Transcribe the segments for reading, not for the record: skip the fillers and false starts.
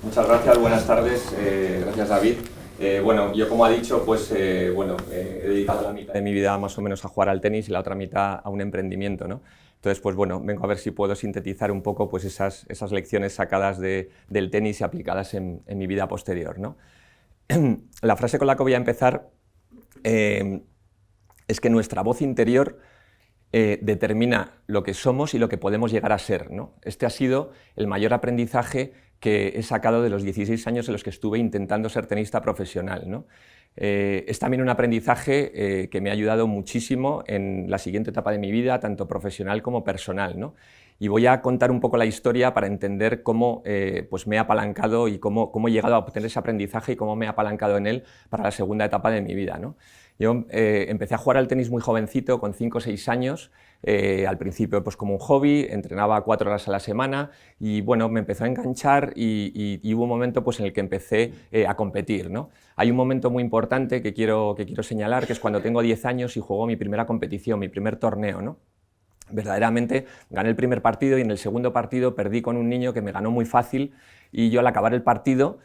Muchas gracias, buenas tardes, gracias David. Bueno, yo como ha dicho, pues he dedicado la mitad de mi vida más o menos a jugar al tenis y la otra mitad a un emprendimiento, ¿no? Entonces, pues bueno, vengo a ver si puedo sintetizar un poco pues esas lecciones sacadas del tenis y aplicadas en mi vida posterior, ¿no? La frase con la que voy a empezar es que nuestra voz interior determina lo que somos y lo que podemos llegar a ser, ¿no? Este ha sido el mayor aprendizaje que he sacado de los 16 años en los que estuve intentando ser tenista profesional, ¿no? Es también un aprendizaje que me ha ayudado muchísimo en la siguiente etapa de mi vida, tanto profesional como personal, ¿no? Y voy a contar un poco la historia para entender cómo pues me he apalancado y cómo he llegado a obtener ese aprendizaje y cómo me he apalancado en él para la segunda etapa de mi vida, ¿no? Yo empecé a jugar al tenis muy jovencito, con 5 o 6 años, al principio pues como un hobby, entrenaba 4 horas a la semana y bueno, me empezó a enganchar y hubo un momento pues, en el que empecé a competir, ¿no? Hay un momento muy importante que quiero señalar, que es cuando tengo 10 años y juego mi primera competición, mi primer torneo, ¿no? Verdaderamente gané el primer partido y en el segundo partido perdí con un niño que me ganó muy fácil y yo al acabar el partido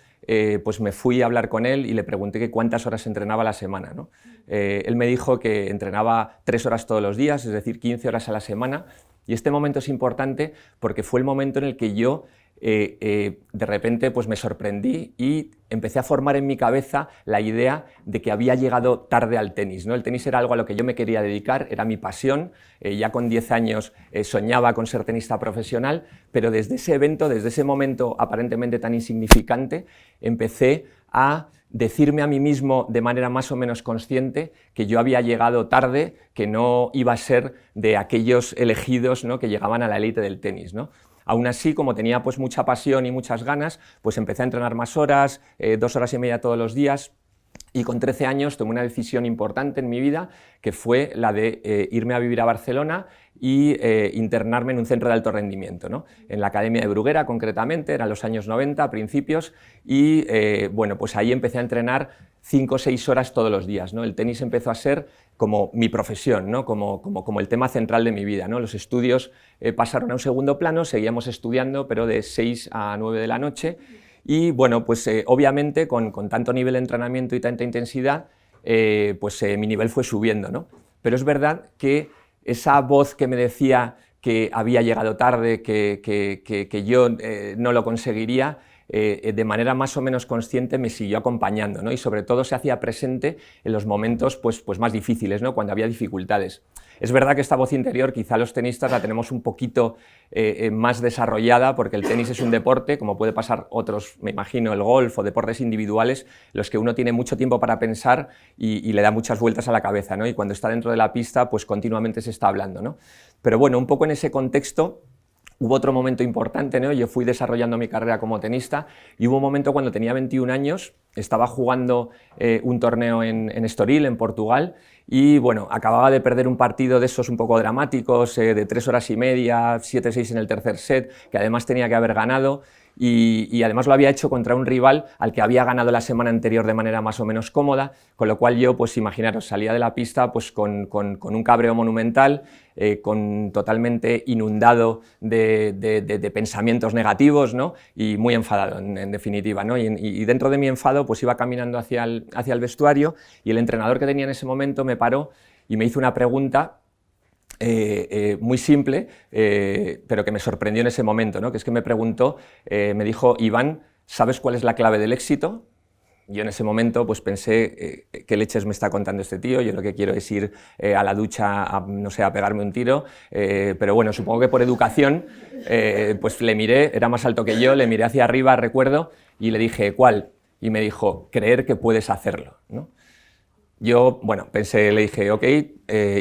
pues me fui a hablar con él y le pregunté que cuántas horas entrenaba a la semana, ¿no? Él me dijo que entrenaba 3 horas todos los días, es decir, 15 horas a la semana, y este momento es importante porque fue el momento en el que yo de repente pues me sorprendí y empecé a formar en mi cabeza la idea de que había llegado tarde al tenis, ¿no? El tenis era algo a lo que yo me quería dedicar, era mi pasión, ya con 10 años soñaba con ser tenista profesional, pero desde ese evento, desde ese momento aparentemente tan insignificante, empecé a decirme a mí mismo de manera más o menos consciente que yo había llegado tarde, que no iba a ser de aquellos elegidos, ¿no?, que llegaban a la élite del tenis, ¿no? Aún así, como tenía pues mucha pasión y muchas ganas, pues empecé a entrenar más horas, 2 horas y media todos los días, y con 13 años tomé una decisión importante en mi vida, que fue la de irme a vivir a Barcelona y internarme en un centro de alto rendimiento, ¿no? En la Academia de Bruguera, concretamente, eran los años 90, a principios, y bueno, pues ahí empecé a entrenar 5 o 6 horas todos los días, ¿no? El tenis empezó a ser como mi profesión, ¿no? como el tema central de mi vida, ¿no? Los estudios pasaron a un segundo plano, seguíamos estudiando, pero de 6 a 9 de la noche, y bueno, pues obviamente con tanto nivel de entrenamiento y tanta intensidad, mi nivel fue subiendo, ¿no? Pero es verdad que esa voz que me decía que había llegado tarde, que yo no lo conseguiría, de manera más o menos consciente me siguió acompañando, ¿no? Y sobre todo se hacía presente en los momentos pues más difíciles, ¿no?, cuando había dificultades. Es verdad que esta voz interior quizá los tenistas la tenemos un poquito más desarrollada, porque el tenis es un deporte, como puede pasar otros, me imagino, el golf o deportes individuales, los que uno tiene mucho tiempo para pensar y le da muchas vueltas a la cabeza, ¿no? Y cuando está dentro de la pista, pues continuamente se está hablando, ¿no? Pero bueno, un poco en ese contexto hubo otro momento importante, ¿no? Yo fui desarrollando mi carrera como tenista y hubo un momento cuando tenía 21 años, estaba jugando un torneo en Estoril, en Portugal, y bueno, acababa de perder un partido de esos un poco dramáticos, de 3 horas y media, 7-6 en el tercer set, que además tenía que haber ganado, y además lo había hecho contra un rival al que había ganado la semana anterior de manera más o menos cómoda, con lo cual yo, pues imaginaros, salía de la pista pues con un cabreo monumental, totalmente inundado de pensamientos negativos, ¿no?, y muy enfadado, en definitiva, ¿no? Y dentro de mi enfado pues iba caminando hacia el vestuario y el entrenador que tenía en ese momento me paró y me hizo una pregunta muy simple, pero que me sorprendió en ese momento, ¿no?, que es que me preguntó, me dijo: Iván, ¿sabes cuál es la clave del éxito? Yo en ese momento pues pensé, ¿qué leches me está contando este tío? Yo lo que quiero es ir a la ducha, no sé, a pegarme un tiro, pero bueno, supongo que por educación, pues le miré, era más alto que yo, le miré hacia arriba, recuerdo, y le dije: ¿cuál? Y me dijo: creer que puedes hacerlo, ¿no? Yo, bueno, pensé, le dije ok,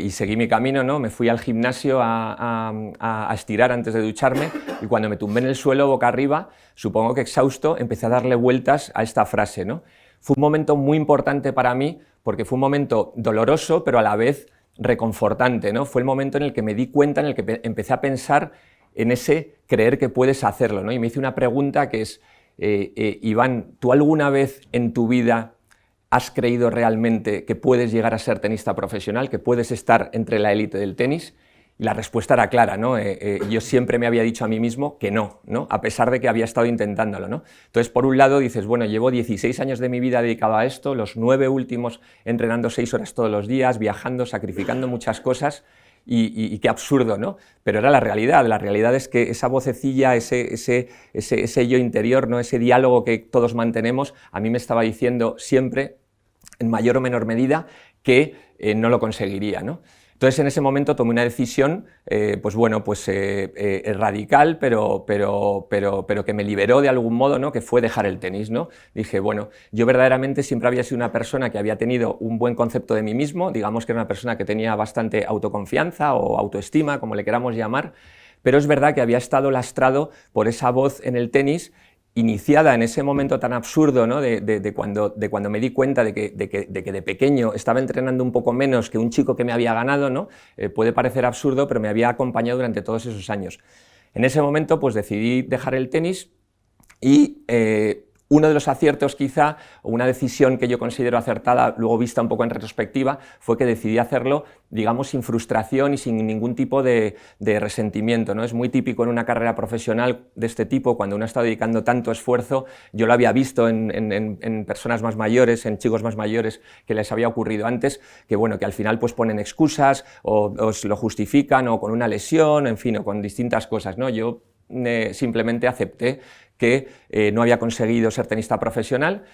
y seguí mi camino, ¿no? Me fui al gimnasio a estirar antes de ducharme, y cuando me tumbé en el suelo boca arriba, supongo que exhausto, empecé a darle vueltas a esta frase, ¿no? Fue un momento muy importante para mí, porque fue un momento doloroso, pero a la vez reconfortante, ¿no? Fue el momento en el que me di cuenta, en el que empecé a pensar en ese creer que puedes hacerlo, ¿no? Y me hice una pregunta que es, Iván, ¿tú alguna vez en tu vida has creído realmente que puedes llegar a ser tenista profesional, que puedes estar entre la élite del tenis? Y la respuesta era clara, ¿no? Yo siempre me había dicho a mí mismo que no, ¿no? A pesar de que había estado intentándolo, ¿no? Entonces, por un lado dices, bueno, llevo 16 años de mi vida dedicado a esto, los 9 últimos entrenando 6 horas todos los días, viajando, sacrificando muchas cosas, y qué absurdo, ¿no? Pero era la realidad es que esa vocecilla, ese yo interior, ¿no? Ese diálogo que todos mantenemos, a mí me estaba diciendo siempre, en mayor o menor medida, que no lo conseguiría, ¿no? Entonces, en ese momento tomé una decisión, radical, pero que me liberó de algún modo, ¿no? Que fue dejar el tenis, ¿no? Dije, bueno, yo verdaderamente siempre había sido una persona que había tenido un buen concepto de mí mismo, digamos que era una persona que tenía bastante autoconfianza o autoestima, como le queramos llamar, pero es verdad que había estado lastrado por esa voz en el tenis iniciada en ese momento tan absurdo, ¿no? de cuando me di cuenta de que de pequeño estaba entrenando un poco menos que un chico que me había ganado, ¿no? Puede parecer absurdo, pero me había acompañado durante todos esos años. En ese momento pues decidí dejar el tenis y uno de los aciertos quizá, o una decisión que yo considero acertada, luego vista un poco en retrospectiva, fue que decidí hacerlo, digamos, sin frustración y sin ningún tipo de resentimiento, ¿no? Es muy típico en una carrera profesional de este tipo, cuando uno está dedicando tanto esfuerzo, yo lo había visto en personas más mayores, en chicos más mayores, que les había ocurrido antes, que bueno, que al final pues ponen excusas, o se lo justifican, o con una lesión, en fin, o con distintas cosas, ¿no? Yo simplemente acepté que no había conseguido ser tenista profesional,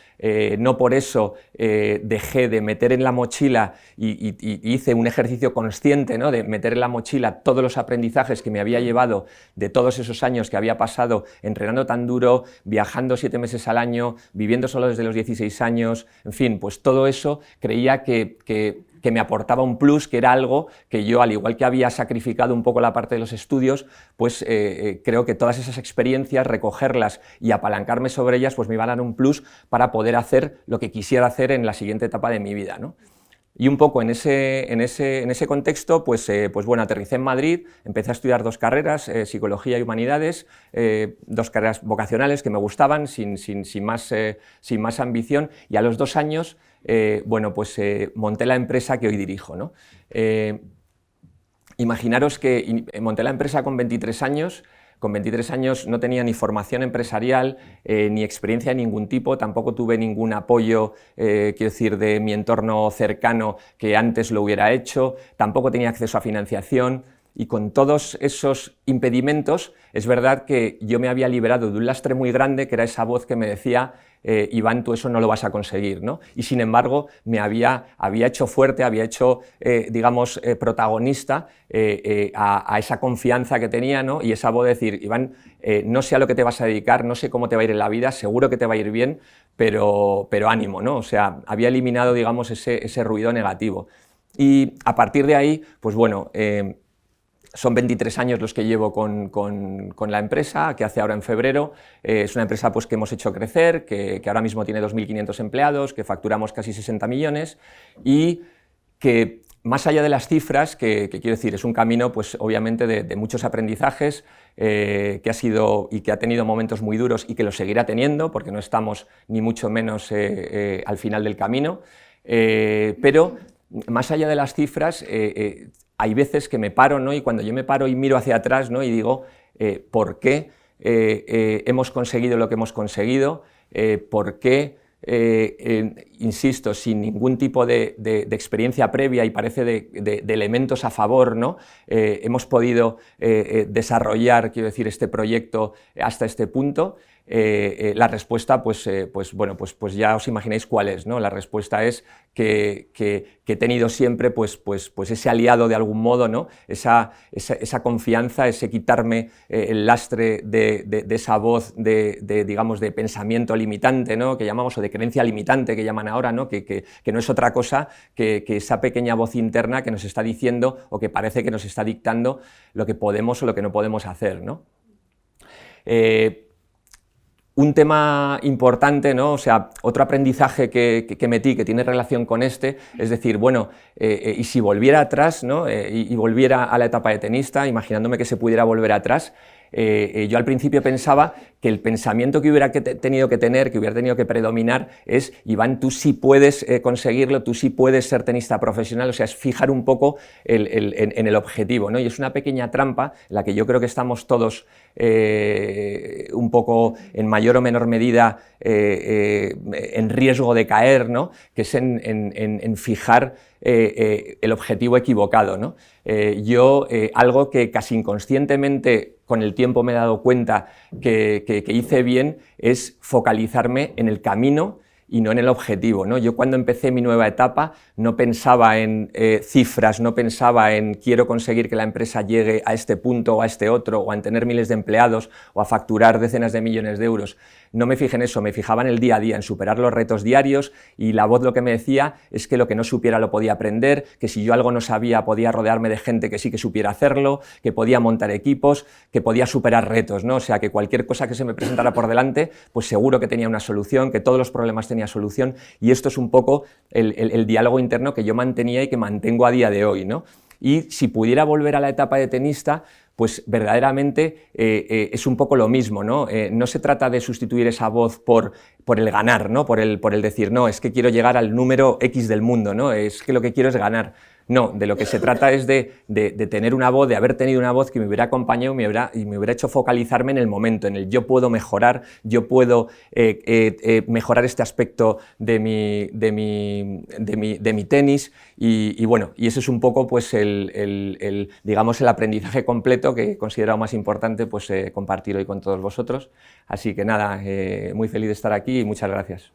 no por eso dejé de meter en la mochila y hice un ejercicio consciente, ¿no? De meter en la mochila todos los aprendizajes que me había llevado de todos esos años que había pasado entrenando tan duro, viajando 7 meses al año, viviendo solo desde los 16 años, en fin, pues todo eso creía que me aportaba un plus, que era algo que yo, al igual que había sacrificado un poco la parte de los estudios, pues creo que todas esas experiencias, recogerlas y apalancarme sobre ellas, pues me iban a dar un plus para poder hacer lo que quisiera hacer en la siguiente etapa de mi vida, ¿no? Y un poco en ese contexto, pues bueno, aterricé en Madrid, empecé a estudiar 2 carreras, Psicología y Humanidades, 2 carreras vocacionales que me gustaban, sin más ambición, y a los 2 años, monté la empresa que hoy dirijo, ¿no? Imaginaros que monté la empresa con 23 años, con 23 años no tenía ni formación empresarial, ni experiencia de ningún tipo, tampoco tuve ningún apoyo, quiero decir, de mi entorno cercano que antes lo hubiera hecho, tampoco tenía acceso a financiación, y con todos esos impedimentos es verdad que yo me había liberado de un lastre muy grande, que era esa voz que me decía, Iván, tú eso no lo vas a conseguir, ¿no? Y sin embargo me había hecho fuerte, había hecho, protagonista a esa confianza que tenía, ¿no? Y esa voz de decir, Iván, no sé a lo que te vas a dedicar, no sé cómo te va a ir en la vida, seguro que te va a ir bien, pero ánimo, ¿no? O sea, había eliminado, digamos, ese ruido negativo. Y a partir de ahí, pues bueno, son 23 años los que llevo con la empresa, que hace ahora en febrero. Es una empresa pues, que hemos hecho crecer, que ahora mismo tiene 2.500 empleados, que facturamos casi 60 millones y que, más allá de las cifras, que quiero decir, es un camino pues, obviamente de muchos aprendizajes, que ha sido y que ha tenido momentos muy duros y que lo seguirá teniendo, porque no estamos ni mucho menos al final del camino, pero más allá de las cifras, hay veces que me paro, ¿no? Y cuando yo me paro y miro hacia atrás, ¿no? Y digo, ¿por qué hemos conseguido lo que hemos conseguido? ¿Por qué, insisto, sin ningún tipo de experiencia previa y parece de elementos a favor, ¿no? Hemos podido desarrollar, quiero decir, este proyecto hasta este punto? La respuesta, pues ya os imagináis cuál es, ¿no? La respuesta es que he tenido siempre pues ese aliado de algún modo, ¿no? Esa confianza, ese quitarme el lastre de esa voz digamos, de pensamiento limitante, ¿no? Que llamamos, o de creencia limitante que llaman ahora, ¿no? Que no es otra cosa que esa pequeña voz interna que nos está diciendo o que parece que nos está dictando lo que podemos o lo que no podemos hacer, ¿no? Un tema importante, ¿no? O sea, otro aprendizaje que metí, que tiene relación con este, es decir, bueno, y si volviera atrás, ¿no? Y volviera a la etapa de tenista, imaginándome que se pudiera volver atrás, yo al principio pensaba que el pensamiento que hubiera tenido que tener, que hubiera tenido que predominar es: Iván, tú sí puedes conseguirlo, tú sí puedes ser tenista profesional, o sea, es fijar un poco en el objetivo, ¿no? Y es una pequeña trampa en la que yo creo que estamos todos un poco, en mayor o menor medida, en riesgo de caer, ¿no? Que es en fijar el objetivo equivocado, ¿no? Algo que casi inconscientemente con el tiempo me he dado cuenta que hice bien es focalizarme en el camino y no en el objetivo, ¿no? Yo cuando empecé mi nueva etapa no pensaba en cifras, no pensaba en quiero conseguir que la empresa llegue a este punto o a este otro, o en tener miles de empleados o a facturar decenas de millones de euros. No me fijé en eso, me fijaba en el día a día, en superar los retos diarios, y la voz lo que me decía es que lo que no supiera lo podía aprender, que si yo algo no sabía podía rodearme de gente que sí que supiera hacerlo, que podía montar equipos, que podía superar retos, ¿no? O sea, que cualquier cosa que se me presentara por delante, pues seguro que tenía una solución, que todos los problemas tenían solución, y esto es un poco el diálogo interno que yo mantenía y que mantengo a día de hoy, ¿no? Y si pudiera volver a la etapa de tenista, pues verdaderamente es un poco lo mismo, ¿no? No se trata de sustituir esa voz por el ganar, ¿no? Por el decir, no, es que quiero llegar al número X del mundo, ¿no? Es que lo que quiero es ganar. No, de lo que se trata es de tener una voz, de haber tenido una voz que me hubiera acompañado y me hubiera hecho focalizarme en el momento, en el yo puedo mejorar, yo puedo mejorar este aspecto de mi tenis, y bueno, y ese es un poco pues digamos el aprendizaje completo que he considerado más importante pues compartir hoy con todos vosotros. Así que nada, muy feliz de estar aquí y muchas gracias.